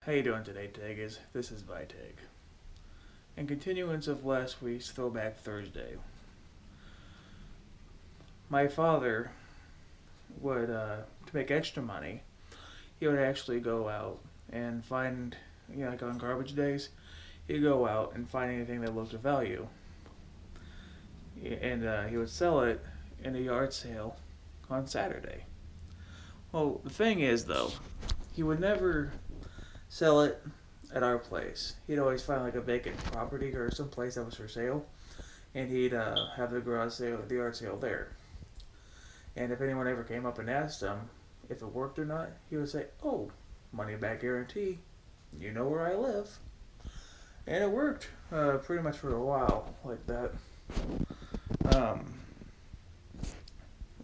How you doing today, Teggers? This is Vy-Teg. In continuance of last week's Throwback Thursday, my father would, to make extra money, he would actually go out and find, like on garbage days, he'd go out and find anything that looked of value. And he would sell it in a yard sale on Saturday. Well, the thing is, though, he would never sell it at our place. He'd always find like a vacant property or some place that was for sale, and he'd have the garage sale, the yard sale there. And if anyone ever came up and asked him if it worked or not, he would say, "Oh, money back guarantee. You know where I live." And it worked pretty much for a while like that.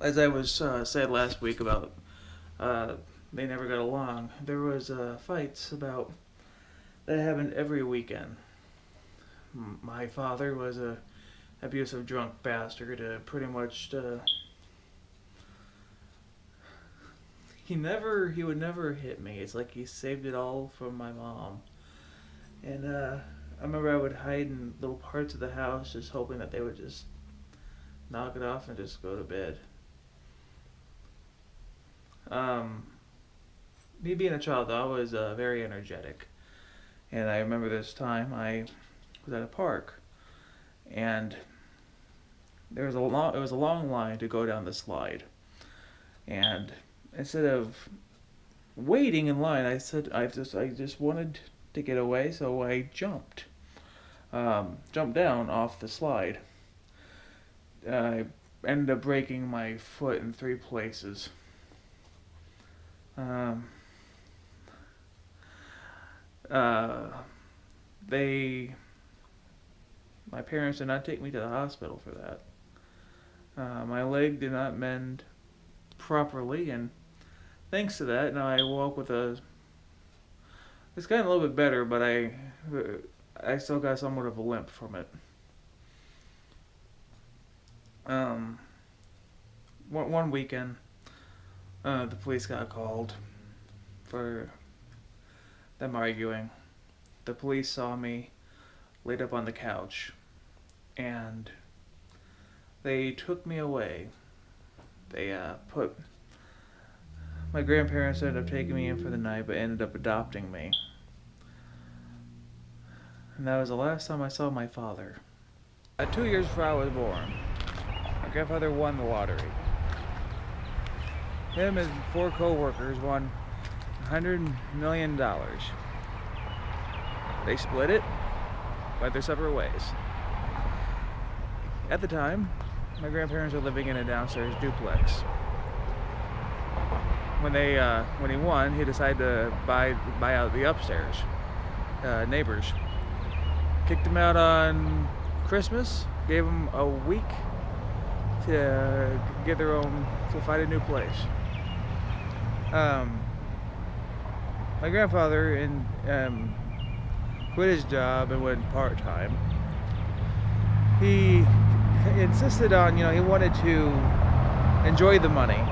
As I was said last week about they never got along, there was fights about that happened every weekend. My father was a abusive drunk bastard. Pretty much, he would never hit me. It's like he saved it all from my mom. And I remember I would hide in little parts of the house, just hoping that they would just knock it off and just go to bed. Me being a child, though, I was very energetic. And I remember this time I was at a park, and it was a long line to go down the slide. And instead of waiting in line, I just wanted to get away, so I jumped down off the slide. I ended up breaking my foot in 3 places. My parents did not take me to the hospital for that. My leg did not mend properly, and thanks to that, now I walk with it's gotten a little bit better, but I still got somewhat of a limp from it. One weekend, the police got called for them arguing. The police saw me laid up on the couch, and they took me away. They my grandparents ended up taking me in for the night, but ended up adopting me. And that was the last time I saw my father. 2 years before I was born, my grandfather won the lottery. Him and 4 co-workers won $100 million. They split it, went their separate ways. At the time, my grandparents were living in a downstairs duplex. When he won, he decided to buy out the upstairs neighbors. Kicked them out on Christmas. Gave them a week to get to find a new place. My grandfather quit his job and went part-time. He insisted on, he wanted to enjoy the money,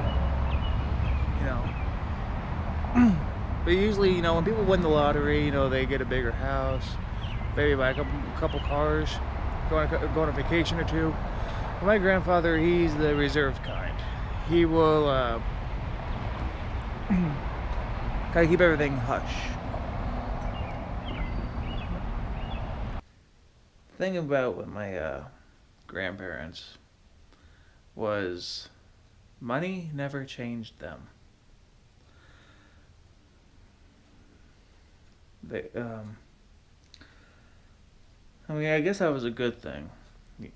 But usually, when people win the lottery, they get a bigger house, maybe buy a couple cars, go on a vacation or 2. But my grandfather, he's the reserved kind. He will kind of keep everything hush. The thing about with my grandparents was money never changed them. I guess that was a good thing.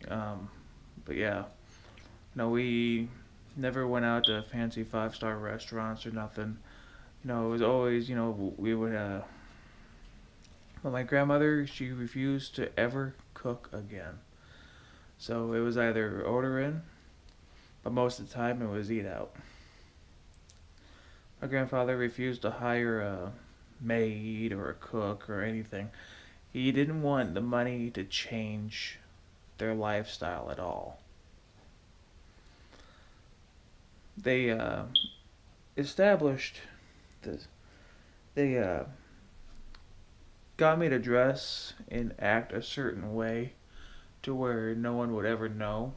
But yeah, we never went out to fancy 5-star restaurants or nothing. It was always, we would, but my grandmother, she refused to ever cook again. So it was either order in, but most of the time it was eat out. My grandfather refused to hire a maid or a cook or anything. He didn't want the money to change their lifestyle at all. They established this. They got me to dress and act a certain way to where no one would ever know.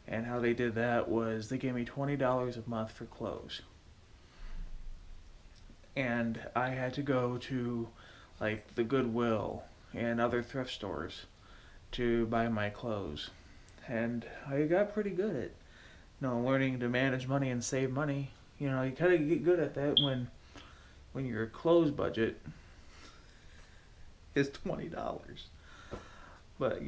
And how they did that was they gave me $20 a month for clothes. And I had to go to like the Goodwill and other thrift stores to buy my clothes. And I got pretty good at, learning to manage money and save money. You kind of get good at that when your clothes budget is $20. But